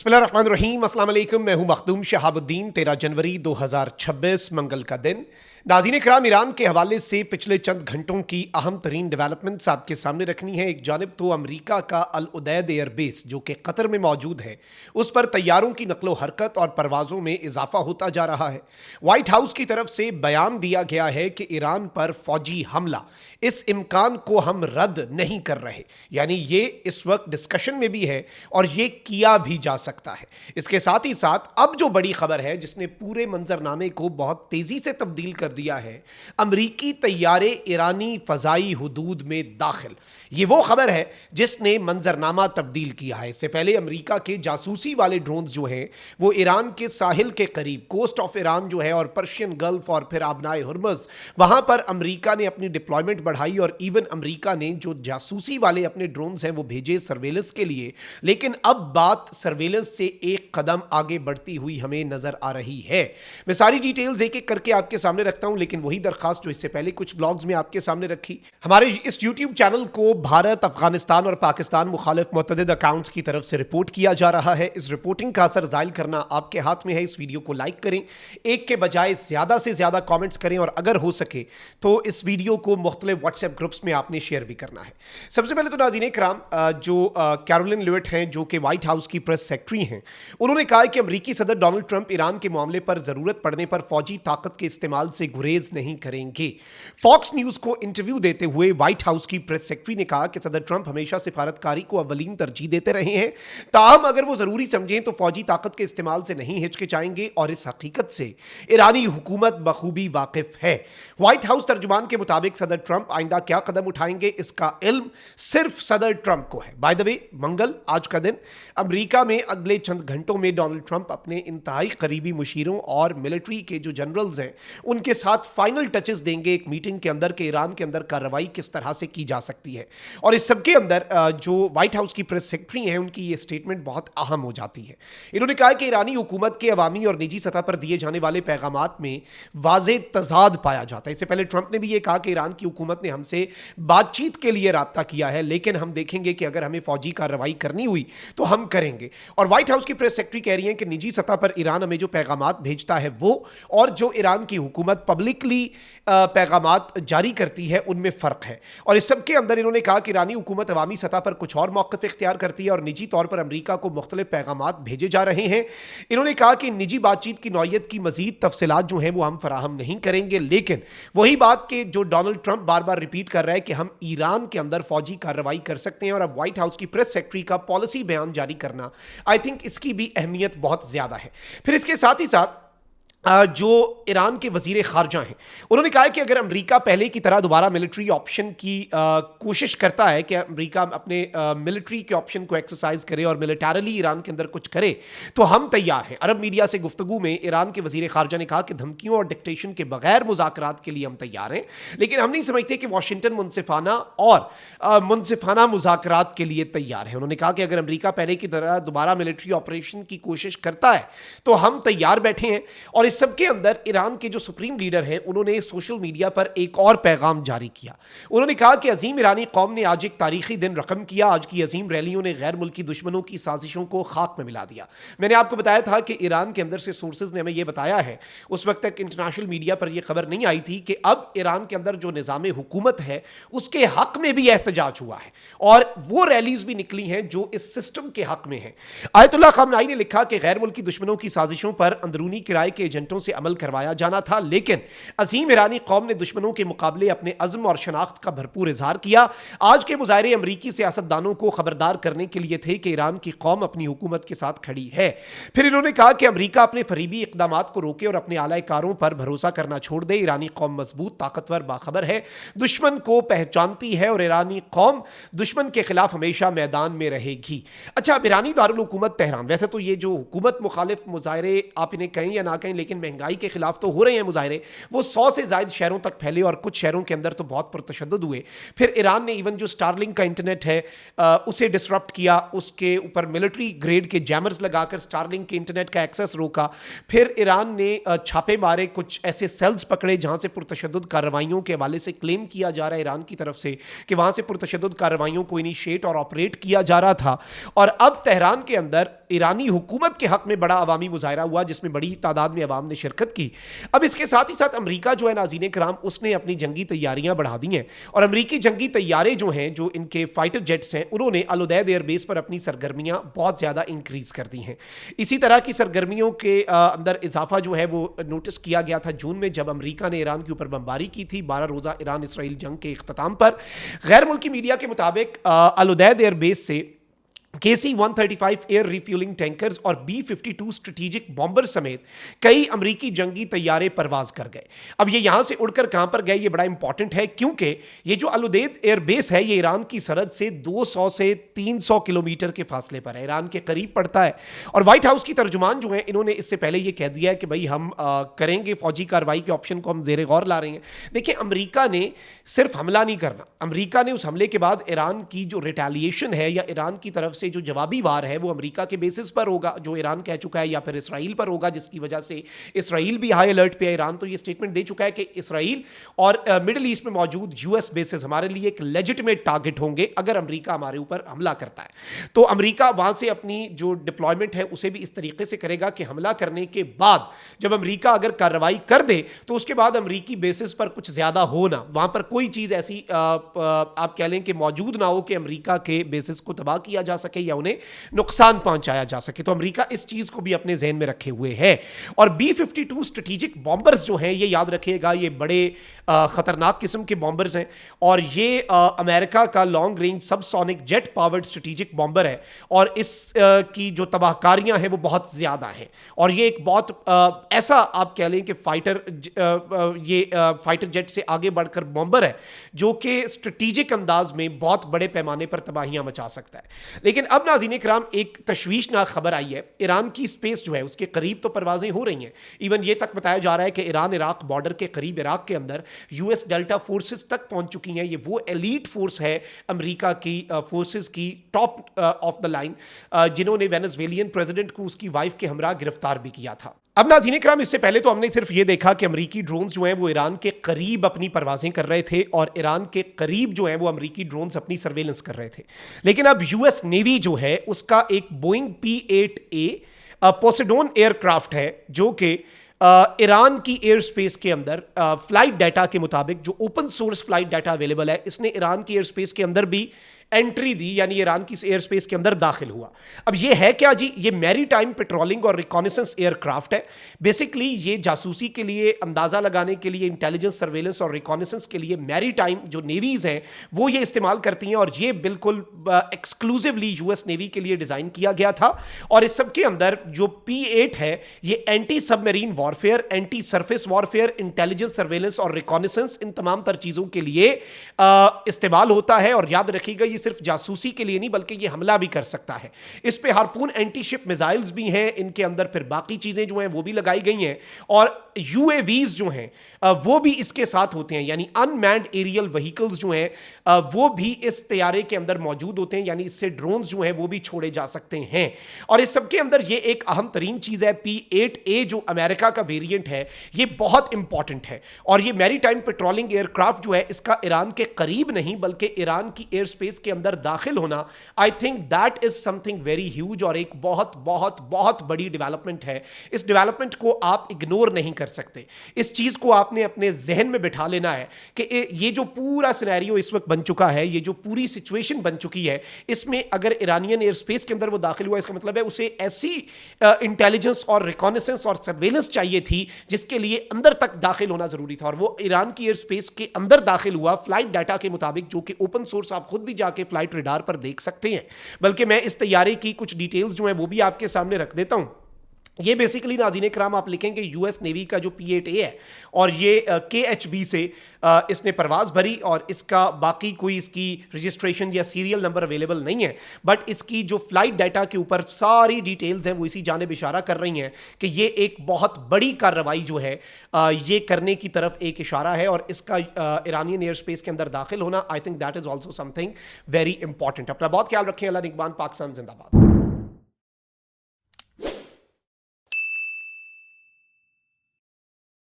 बिस्मिल्लाहिर्रहमानिर्रहीम, अस्सलाम वालेकुम। मैं हूं मखदूम शहाबुद्दीन। 13 जनवरी 2026 मंगल का दिन। नाज़रीन इकराम, ईरान के हवाले से पिछले चंद घंटों की अहम तरीन डेवलपमेंट्स आपके सामने रखनी है। एक जानिब तो अमरीका का अल उदैद एयरबेस जो कि कतर में मौजूद है, उस पर तैयारों की नकलो हरकत और परवाज़ों में इजाफा होता जा रहा है। वाइट हाउस की तरफ से बयान दिया गया है कि ईरान पर फौजी हमला, इस इम्कान को हम रद्द नहीं कर रहे, यानी ये इस वक्त डिस्कशन में भी है और ये किया भी जा सकता है। इसके साथ ही साथ अब जो बड़ी खबर है जिसने पूरे मंजरनामे को बहुत तेजी से तब्दील कर दिया है, अमरीकी तैयारे ईरानी फजाई हुदूद में दाखिल। ये वो खबर है जिसने मंजरनामा तब्दील किया है। इससे पहले अमरीका के जासूसी वाले ड्रोन्स जो हैं वो ईरान के साहिल के करीब, कोस्ट ऑफ ईरान जो है और पर्शियन गल्फ और फिर आबनाए हुर्मज, वहां पर अमरीका ने अपनी डिप्लॉयमेंट बढ़ाई और इवन अमरीका ने जो जासूसी वाले अपने ड्रोन्स हैं वो भेजे सर्वेलेंस के लिए। लेकिन अब बात सर्वेलेंस से एक कदम आगे बढ़ती हुई हमें नजर आ रही है। मैं सारी डिटेल्स एक एक करके आपके सामने रखता हूं, लेकिन वही दरखास्त जो इससे पहले कुछ ब्लॉग्स में आपके सामने रखी। हमारे इस यूट्यूब चैनल को भारत, अफगानिस्तान और पाकिस्तान मुखालिफ मुतअद्दिद अकाउंट्स की तरफ से रिपोर्ट किया जा रहा है। इस रिपोर्टिंग का असर जाहिर करना आपके हाथ में है। इस वीडियो को लाइक करें, एक के बजाय ज्यादा से ज्यादा कॉमेंट्स करें और अगर हो सके तो इस वीडियो को मुख्तलिफ व्हाट्सएप ग्रुप्स में आपने शेयर भी करना है। सबसे पहले तो नाज़रीन इकराम, जो कैरोलिन लिविट हैं जो कि व्हाइट हाउस की प्रेस सेक्रेटरी हैं, उन्होंने कहा कि अमेरिकी सदर डोनाल्ड ट्रंप ईरान के मामले पर जरूरत पड़ने पर फौजी ताकत के इस्तेमाल से गुरेज नहीं करेंगे। फॉक्स न्यूज को इंटरव्यू देते हुए व्हाइट हाउस की प्रेस सेक्रेटरी ने कहा कि सदर ट्रंप हमेशा सिफारतकारी को अव्वलीन तरजीह देते रहे हैं, ताहम अगर वो जरूरी समझें तो फौजी ताकत के इस्तेमाल से नहीं हिचकिचाएंगे और इस हकीकत से ईरानी हुकूमत बखूबी वाकिफ है। व्हाइट हाउस तर्जुमान के मुताबिक सदर ट्रंप आइंदा क्या कदम उठाएंगे इसका इल्म सिर्फ सदर ट्रंप को है। बाय द वे, मंगल आज का दिन, अमेरिका में अगले चंद घंटों में डोनाल्ड ट्रंप अपने इंतहाई करीबी मुशीरों और मिलिट्री के जो जनरल्स हैं उनके साथ फाइनल टचेस देंगे एक मीटिंग के अंदर कि ईरान के अंदर कार्रवाई किस तरह से की जा सकती है। और इस सबके अंदर जो व्हाइट हाउस की प्रेस सेक्रेटरी हैं उनकी ये स्टेटमेंट बहुत अहम हो जाती है। इन्होंने कहा कि ईरानी हुकूमत के अवामी और निजी सतह पर दिए जाने वाले पैगामात में वाज़े तजाद पाया जाता है। इससे पहले ट्रंप ने भी ये कहा कि ईरान की हुकूमत ने हमसे बातचीत के लिए राब्ता किया है, लेकिन हम देखेंगे कि अगर हमें फौजी कार्रवाई करनी हुई तो हम करेंगे। और व्हाइट हाउस की प्रेस सेक्रेटरी कह रही हैं कि निजी सतह पर ईरान हमें जो पैगामात भेजता है वो और जो ईरान की हुकूमत पब्लिकली पैगामात जारी करती है उनमें फ़र्क है। और इस सब के अंदर इन्होंने कहा कि ईरानी हुकूमत अवामी सतह पर कुछ और मौक़िफ़ इख्तियार करती है और निजी तौर पर अमरीका को मुख्तलिफ पैगामात भेजे जा रहे हैं। इन्होंने कहा कि निजी बातचीत की नौयत की मज़ीद तफसीलात जो हैं वो हम फराहम नहीं करेंगे, लेकिन वही बात कि जो डोनाल्ड ट्रंप बार बार रिपीट कर रहा है कि हम ईरान के अंदर फौजी कार्रवाई कर सकते हैं और अब व्हाइट हाउस की प्रेस सेक्रेटरी का पॉलिसी बयान जारी करना, आई थिंक इसकी भी अहमियत बहुत ज़्यादा है। फिर इसके साथ ही साथ जो ईरान के वजीर खारजा हैं उन्होंने कहा कि अगर अमेरिका पहले की तरह दोबारा मिलिट्री ऑप्शन की कोशिश करता है कि अमेरिका अपने मिलिट्री के ऑप्शन को एक्सरसाइज करे और मिलिटरली ईरान के अंदर कुछ करे तो हम तैयार हैं। अरब मीडिया से गुफ्तगू में ईरान के वजीर खारजा ने कहा कि धमकियों और डिक्टेशन के बगैर मुज़ाकरात के लिए हम तैयार हैं, लेकिन हम नहीं समझते कि वाशिंगटन मुनसिफाना मुज़ाकरात के लिए तैयार है। उन्होंने कहा कि अगर अमेरिका पहले की तरह दोबारा मिलिट्री ऑपरेशन की कोशिश करता है तो हम तैयार बैठे हैं। और इस सबके अंदर ईरान के जो सुप्रीम लीडर हैं उन्होंने सोशल मीडिया पर एक और पैगाम जारी किया। उन्होंने कहा कि अजीम ईरानी कौम ने आज एक तारीखी दिन रकम किया। आज की अजीम रैलियों ने गैर मुल्की दुश्मनों की साजिशों को खाक में मिला दिया। मैंने आपको बताया था कि ईरान के अंदर से सोर्सेज ने हमें यह बताया है, उस वक्त तक इंटरनेशनल मीडिया पर यह खबर नहीं आई थी कि अब ईरान के अंदर जो निज़ाम हुकूमत है उसके हक में भी एहतजाज हुआ है और वो रैलीज भी निकली हैं जो इस सिस्टम के हक में है। आयतुल्लाह खामनाई ने लिखा कि गैर मुल्की दुश्मनों की साजिशों पर अंदरूनी किराए के एजेंटों से अमल करवाया जाना था, लेकिन अजीम ईरानी कौम ने दुश्मनों के मुकाबले अपने अज़्म और शनाख्त का भरपूर इजहार किया। आज के मुजाहरे अमरीकी सियासतदानों को खबरदार करने के लिए थे कि ईरान की कौम अपनी हुकूमत के साथ खड़ी है। फिर इन्होंने कहा कि अमरीका अपने फरीबी इकदामात को रोके और अपने आलाकारों पर भरोसा करना छोड़ दे। ईरानी कौम मजबूत, ताकतवर, बाखबर है, दुश्मन को पहचानती है और ईरानी कौम दुश्मन के खिलाफ हमेशा मैदान में रहेगी। अच्छा, अब ईरानी दारुल हुकूमत तेहरान, वैसे तो ये जो हुकूमत मुखालिफ मुजाहरे आप इन्हें कहें या ना कहें, लेकिन लेकिन महंगाई के खिलाफ तो हो रहे हैं मुजाहरे, वो 100 से ज़ायद शहरों तक फैले और कुछ शहरों के अंदर तो बहुत पुरतशद्दुद हुए। फिर ईरान ने इवन जो स्टारलिंक का इंटरनेट है उसे डिसरप्ट किया, उसके ऊपर मिलिट्री ग्रेड के जैमर्स लगाकर स्टारलिंक के इंटरनेट का एक्सेस रोका। फिर ईरान ने छापे मारे, कुछ ऐसे सेल्स पकड़े जहां से पुरतशद्दुद कार्रवाइयों के हवाले से क्लेम किया जा रहा है ईरान की तरफ से कि वहां से पुरतशद्दुद कार्रवाइयों को इनिशिएट और ऑपरेट किया जा रहा था। और अब तेहरान के अंदर ईरानी हुकूमत के हक में बड़ा अवामी मुजाहरा हुआ जिसमें बड़ी तादाद में अवाम ने शिरकत की। अब इसके साथ ही साथ अमरीका जो है नाज़रीन कराम, उसने अपनी जंगी तैयारियां बढ़ा दी हैं और अमरीकी जंगी तैयारे जो हैं, जो इनके फाइटर जेट्स हैं, उन्होंने अल उदैद एयरबेस पर अपनी सरगर्मियां बहुत ज़्यादा इंक्रीज कर दी हैं। इसी तरह की सरगर्मियों के अंदर इजाफा जो है वो नोटिस किया गया था जून में, जब अमरीका ने ईरान के ऊपर बमबारी की थी 12 रोज़ा ईरान इसराइल जंग के इख्तिताम पर। गैर मुल्की मीडिया के मुताबिक अल उदैद एयरबेस से KC-135 एयर रिफ्यूलिंग टैंकर्स और B-52 स्ट्रेटेजिक बॉम्बर समेत कई अमरीकी जंगी तैयारे परवाज कर गए। अब ये यहां से उड़कर कहां पर गए, ये बड़ा इंपॉर्टेंट है, क्योंकि ये जो अल उदैद एयरबेस है ये ईरान की सरहद से 200 से 300 किलोमीटर के फासले पर है, ईरान के करीब पड़ता है। और व्हाइट हाउस की तर्जुमान जो है, इन्होंने इससे पहले ये कह दिया है कि भाई हम करेंगे फौजी कार्रवाई के ऑप्शन को हम जेर गौर ला रहे हैं। देखिए, अमरीका ने सिर्फ हमला नहीं करना, अमरीका ने उस हमले के बाद ईरान की जो रिटेलिएशन है या ईरान की तरफ से जो जवाबी वार है वो अमेरिका के बेसिस पर होगा, जो ईरान कह चुका है, या फिर इसराइल पर होगा, जिसकी वजह से इसराइल भी हाई अलर्ट पे है। ईरान तो ये स्टेटमेंट दे चुका है कि इसराइल और मिडिल ईस्ट में मौजूद यूएस बेसिस हमारे लिए एक लेजिटिमेट टारगेट होंगे अगर अमेरिका हमारे ऊपर हमला करता है। तो अमेरिका वहां से अपनी जो डिप्लॉयमेंट है उसे भी इस तरीके से करेगा कि हमला करने के बाद जब अमेरिका अगर कार्रवाई कर दे तो उसके बाद अमेरिकी बेसिस पर कुछ ज्यादा हो ना, वहां पर कोई चीज ऐसी आप कह लें कि मौजूद ना हो कि अमेरिका के बेसिस को तबाह किया जा सके या उन्हें नुकसान पहुंचाया जा सके। तो अमेरिका इस चीज को भी अपने ज़हन में रखे हुए है। और B-52 स्ट्रेटेजिक बॉम्बर्स जो हैं, ये याद रखिएगा, ये बड़े खतरनाक किस्म के बॉम्बर्स हैं और ये अमेरिका का long range subsonic jet powered strategic bomber है और इस की जो तबाहकारियां हैं वो बहुत ज्यादा हैं। और ये एक बहुत ऐसा आप कह लें कि फाइटर जेट से आगे बढ़कर बॉम्बर है जो कि स्ट्रेटेजिक अंदाज में बहुत बड़े पैमाने पर तबाहियां मचा सकता है। लेकिन अब नाज़रीन इकराम, एक तशवीशनाक खबर आई है, ईरान की स्पेस जो है उसके करीब तो परवाजें हो रही हैं। इवन ये तक बताया जा रहा है कि ईरान इराक बॉर्डर के करीब इराक के अंदर यूएस डेल्टा फोर्सेस तक पहुंच चुकी हैं। ये वो एलीट फोर्स है अमेरिका की फोर्सेस की, टॉप ऑफ द लाइन, जिन्होंने वेनेजुएलियन प्रेसिडेंट को उसकी वाइफ के हमरा गिरफ्तार भी किया था। अब नाज़रीन इकराम, इससे पहले तो हमने सिर्फ ये देखा कि अमेरिकी ड्रोन्स जो हैं वो ईरान के करीब अपनी परवाजें कर रहे थे और ईरान के करीब जो हैं वो अमेरिकी ड्रोन्स अपनी सर्वेलेंस कर रहे थे। लेकिन अब यूएस नेवी जो है उसका एक बोइंग P-8A पोसेडोन एयरक्राफ्ट है जो कि ईरान की एयर स्पेस के अंदर फ्लाइट डाटा के मुताबिक, जो open source flight data available है, इसने ईरान की एयर स्पेस के अंदर भी एंट्री दी, यानी ईरान की एयर स्पेस के अंदर दाखिल हुआ। अब ये है क्या जी? ये मैरी टाइम पेट्रोलिंग और रिकॉनेसेंस एयरक्राफ्ट है। बेसिकली ये जासूसी के लिए, अंदाजा लगाने के लिए, इंटेलिजेंस, सर्वेलेंस और रिकॉनेसेंस के लिए मैरी टाइम जो नेवीज हैं वो ये इस्तेमाल करती हैं और ये बिल्कुल एक्सक्लूसिवली यूएस नेवी के लिए डिजाइन किया गया था। और इस सब के अंदर जो P-8 है ये anti submarine warfare, anti surface warfare, intelligence, surveillance और रिकॉनेसेंस, इन तमाम तर चीजों के लिए इस्तेमाल होता है। और याद रखिएगा, ये सिर्फ जासूसी के लिए नहीं बल्कि ये हमला भी कर सकता है। इस पे हार्पून एंटी शिप मिसाइल्स भी हैं, इनके अंदर फिर बाकी चीजें जो हैं वो भी लगाई गई हैं और UAVs जो हैं वो भी इसके साथ होते हैं, यानी अनमैन्ड एरियल व्हीकल्स जो हैं वो भी इस तैयारे के अंदर मौजूद होते हैं, यानी इससे ड्रोन्स जो हैं वो भी छोड़े जा सकते हैं। और इस सब के अंदर ये एक अहम तरीन चीज है, P-8A जो अमेरिका का वेरिएंट है, ये बहुत इंपॉर्टेंट है। और ये मैरीटाइम पेट्रोलिंग एयरक्राफ्ट जो है इसका ईरान के करीब नहीं बल्कि ईरान की एयर स्पेस के अंदर दाखिल होना, I think that is something very huge और एक बहुत बहुत बहुत बड़ी डेवलपमेंट है। इस डेवलपमेंट को आप इग्नोर नहीं कर सकते। इस चीज को आपने अपने जहन में बिठा लेना है कि ये जो पूरा सिनेरियो इस वक्त बन चुका है, ये जो पूरी सिचुएशन बन चुकी है, इसमें अगर ईरानियन एयर स्पेस के अंदर वो दाखिल हुआ, इसका मतलब है उसे ऐसी इंटेलिजेंस और रिकॉनेसेंस और सर्वेलेंस चाहिए थी जिसके लिए अंदर तक दाखिल होना जरूरी था। और वो ईरान की एयर स्पेस के अंदर दाखिल हुआ फ्लाइट डाटा के मुताबिक, जो कि ओपन सोर्स, आप खुद भी जाके फ्लाइट रेडार पर देख सकते हैं। बल्कि मैं इस तैयारी की कुछ डिटेल्स जो है वो भी आपके सामने रख देता हूं। ये बेसिकली नाज़रीन कराम आप लिखेंगे यूएस नेवी का जो P-8A है और ये KHB से इसने परवाज़ भरी और इसका बाकी कोई इसकी रजिस्ट्रेशन या सीरियल नंबर अवेलेबल नहीं है, बट इसकी जो फ्लाइट डाटा के ऊपर सारी डिटेल्स हैं वो इसी जानिब इशारा कर रही हैं कि ये एक बहुत बड़ी कार्रवाई जो है ये करने की तरफ एक इशारा है और इसका ईरानियन एयर स्पेस के अंदर दाखिल होना, I think that is also something very important. अपना बहुत ख्याल रखें। अल्लाह निगहबान। पाकिस्तान जिंदाबाद।